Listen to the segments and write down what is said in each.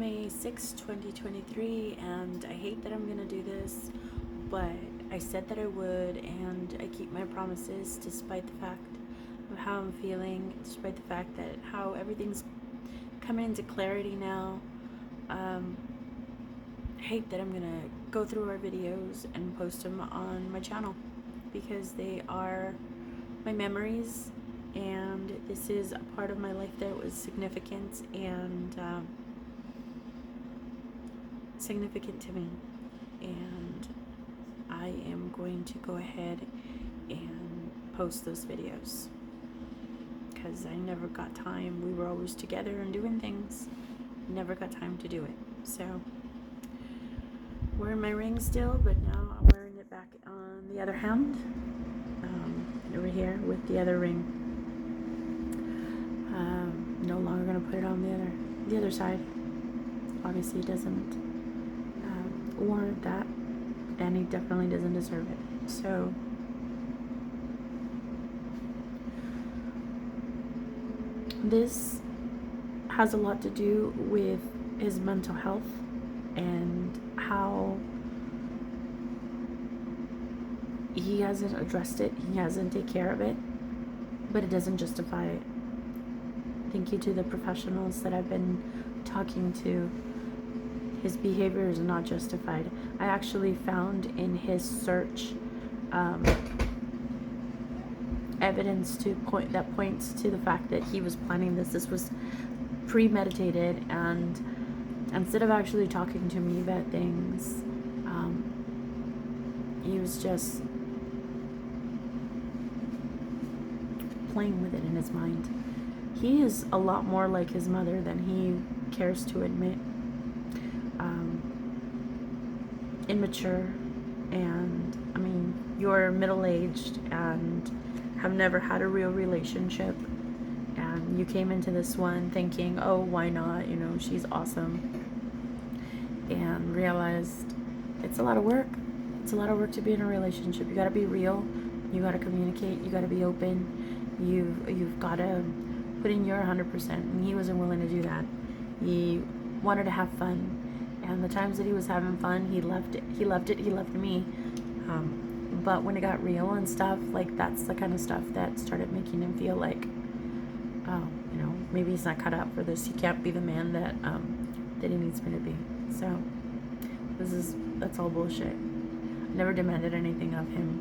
May 6, 2023, and I hate that I'm gonna do this, but I said that I would, and I keep my promises despite the fact of how I'm feeling, despite the fact that how everything's coming into clarity now. I hate that I'm gonna go through our videos and post them on my channel because they are my memories, and this is a part of my life that was significant and significant to me, and I am going to go ahead and post those videos because I never got time. We were always together and doing things, never got time to do it. So wearing my ring still, but now I'm wearing it back on the other hand, over here with the other ring. No longer gonna put it on the other side. Obviously it doesn't warrant that, and he definitely doesn't deserve it. So this has a lot to do with his mental health and how he hasn't addressed it, he hasn't taken care of it, but it doesn't justify it. Thank you to the professionals that I've been talking to. His behavior is not justified. I actually found in his search evidence that points to the fact that he was planning this. This was premeditated, and instead of actually talking to me about things, he was just playing with it in his mind. He is a lot more like his mother than he cares to admit. Immature, and I mean, you're middle-aged and have never had a real relationship, and you came into this one thinking, oh, why not, you know, she's awesome, and realized it's a lot of work. It's a lot of work to be in a relationship. You got to be real, you got to communicate, you got to be open, you've got to put in your 100%, and he wasn't willing to do that. He wanted to have fun, and the times that he was having fun, he loved me. But when it got real and stuff, like, that's the kind of stuff that started making him feel like, oh, you know, maybe he's not cut out for this. He can't be the man that he needs me to be. So that's all bullshit. I never demanded anything of him.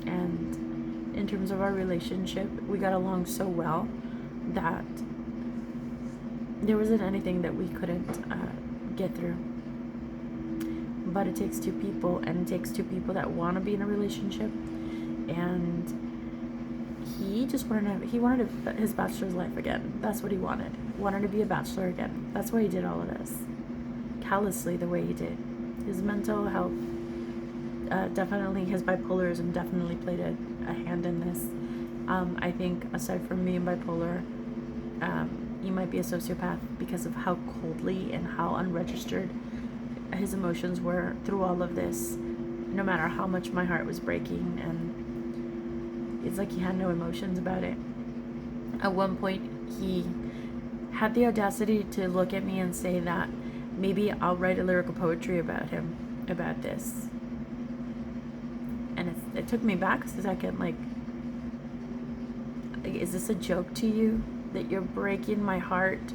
And in terms of our relationship, we got along so well that there wasn't anything that we couldn't get through. But it takes two people, and it takes two people that want to be in a relationship. And he just wanted his bachelor's life again. That's what he wanted. Wanted to be a bachelor again. That's why he did all of this callously, the way he did. His mental health, definitely his bipolarism definitely played a hand in this. I think aside from being bipolar, he might be a sociopath because of how coldly and how unregistered his emotions were through all of this, no matter how much my heart was breaking, and it's like he had no emotions about it. At one point, he had the audacity to look at me and say that maybe I'll write a lyrical poetry about him, about this. And it took me back a second, like, is this a joke to you? That you're breaking my heart?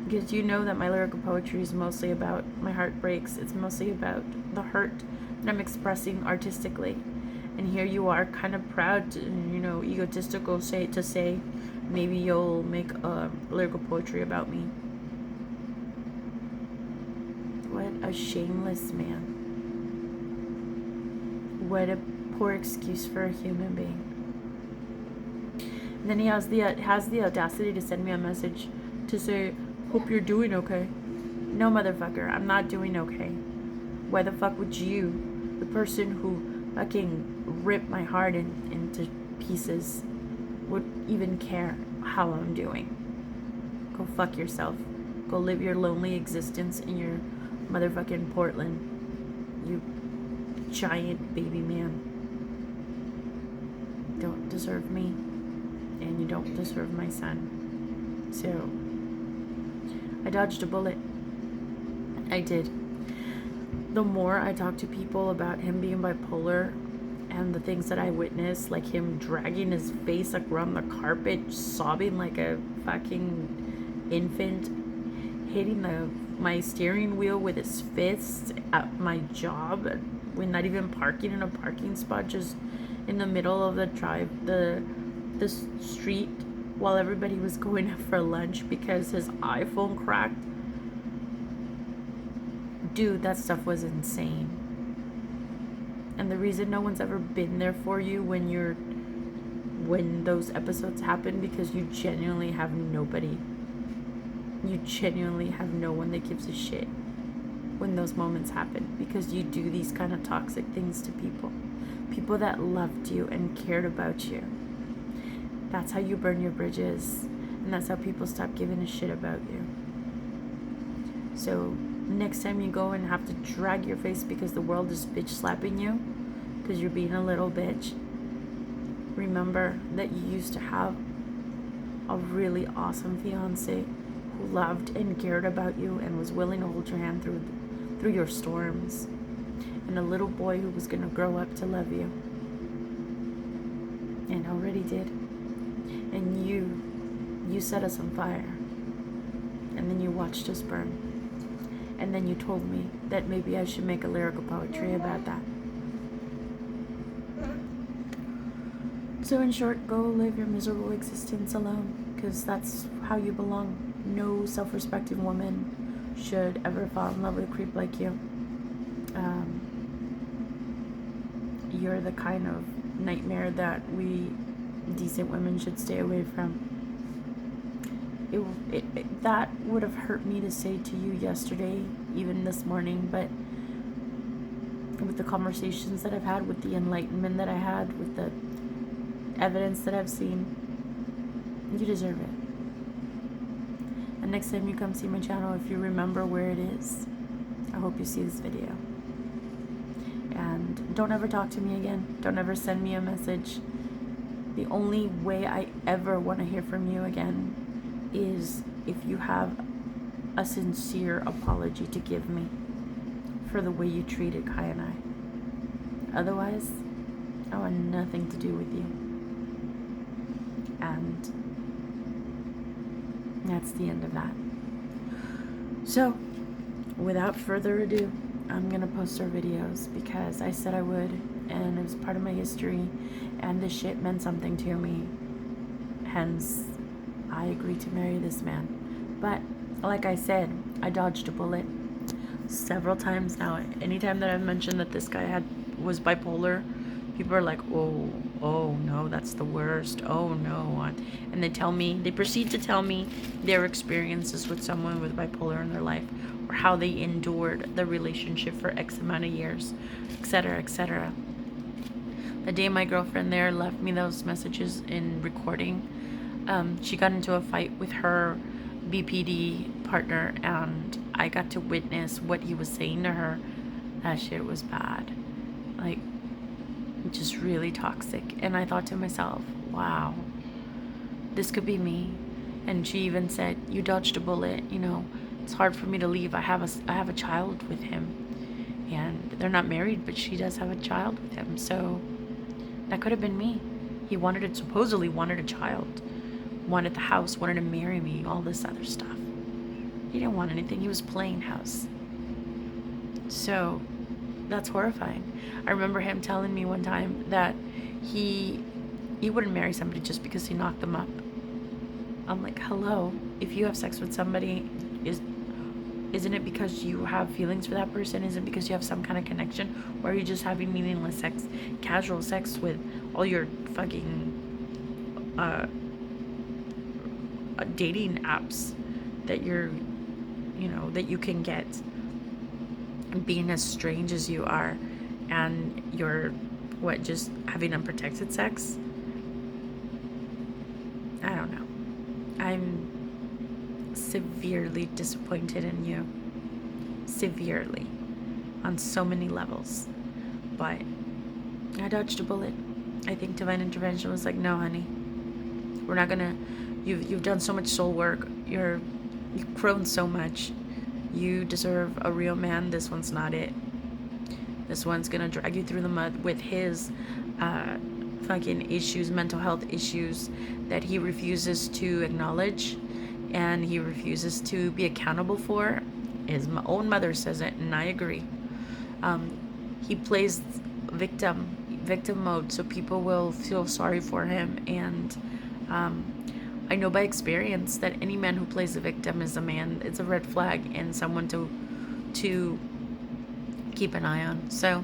Because you know that my lyrical poetry is mostly about my heart breaks. It's mostly about the hurt that I'm expressing artistically. And here you are, kind of proud, to, you know, egotistical to say, maybe you'll make a lyrical poetry about me. What a shameless man. What a poor excuse for a human being. And then he has the audacity to send me a message to say, hope you're doing okay. No, motherfucker, I'm not doing okay. Why the fuck would you, the person who fucking ripped my heart into pieces, would even care how I'm doing? Go fuck yourself. Go live your lonely existence in your motherfucking Portland, you giant baby man. Don't deserve me, and you don't deserve my son. So I dodged a bullet. I did. The more I talk to people about him being bipolar and the things that I witnessed, like him dragging his face around the carpet, sobbing like a fucking infant, hitting my steering wheel with his fists at my job, we're not even parking in a parking spot, just in the middle of the street, while everybody was going out for lunch because his iPhone cracked. Dude, that stuff was insane. And the reason no one's ever been there for you when those episodes happen, because you genuinely have nobody. You genuinely have no one that gives a shit when those moments happen, because you do these kind of toxic things to people that loved you and cared about you. That's how you burn your bridges, and that's how people stop giving a shit about you. So next time you go and have to drag your face because the world is bitch slapping you because you're being a little bitch, remember that you used to have a really awesome fiance who loved and cared about you and was willing to hold your hand through your storms, and a little boy who was going to grow up to love you, and already did. And you set us on fire, and then you watched us burn, and then you told me that maybe I should make a lyrical poetry about that. So in short, go live your miserable existence alone, because that's how you belong. No self-respecting woman should ever fall in love with a creep like you. You're the kind of nightmare that we decent women should stay away from. That would have hurt me to say to you yesterday, even this morning, but with the conversations that I've had, with the enlightenment that I had, with the evidence that I've seen, you deserve it. And next time you come see my channel, if you remember where it is, I hope you see this video. And don't ever talk to me again. Don't ever send me a message. The only way I ever want to hear from you again is if you have a sincere apology to give me for the way you treated Kai and I. Otherwise, I want nothing to do with you. And that's the end of that. So, without further ado, I'm gonna post our videos because I said I would, and it was part of my history, and this shit meant something to me. Hence, I agreed to marry this man. But like I said, I dodged a bullet several times now. Anytime that I've mentioned that this guy was bipolar, people are like, oh no, that's the worst, oh no. And they proceed to tell me their experiences with someone with bipolar in their life, or how they endured the relationship for X amount of years, etc., etc. The day my girlfriend there left me those messages in recording, she got into a fight with her BPD partner, and I got to witness what he was saying to her. That shit was bad. Like, just really toxic. And I thought to myself, wow, this could be me. And she even said, you dodged a bullet, you know, it's hard for me to leave. I have a child with him, and they're not married, but she does have a child with him. So that could have been me. He supposedly wanted a child, wanted the house, wanted to marry me, all this other stuff. He didn't want anything. He was playing house. So that's horrifying. I remember him telling me one time that he wouldn't marry somebody just because he knocked them up. I'm like, hello, if you have sex with somebody, isn't it because you have feelings for that person? Isn't it because you have some kind of connection? Or are you just having meaningless sex, casual sex with all your fucking dating apps that that you can get, being as strange as you are, and you're just having unprotected sex? I don't know. I'm severely disappointed in you. Severely. On so many levels. But I dodged a bullet. I think divine intervention was like, no, honey. We're not gonna... You've done so much soul work. You're You've grown so much. You deserve a real man. This one's not it. This one's gonna drag you through the mud with his fucking issues, mental health issues that he refuses to acknowledge and he refuses to be accountable for. His own mother says it, and I agree. He plays victim mode, so people will feel sorry for him. And I know by experience that any man who plays a victim is a man. It's a red flag and someone to keep an eye on. So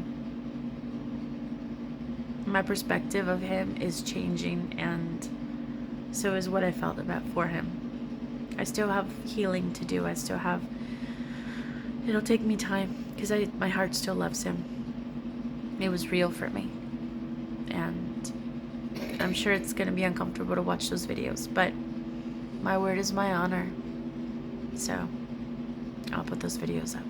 my perspective of him is changing, and so is what I felt about for him. I still have healing to do. It'll take me time because my heart still loves him. It was real for me, and I'm sure it's going to be uncomfortable to watch those videos, but my word is my honor. So I'll put those videos up.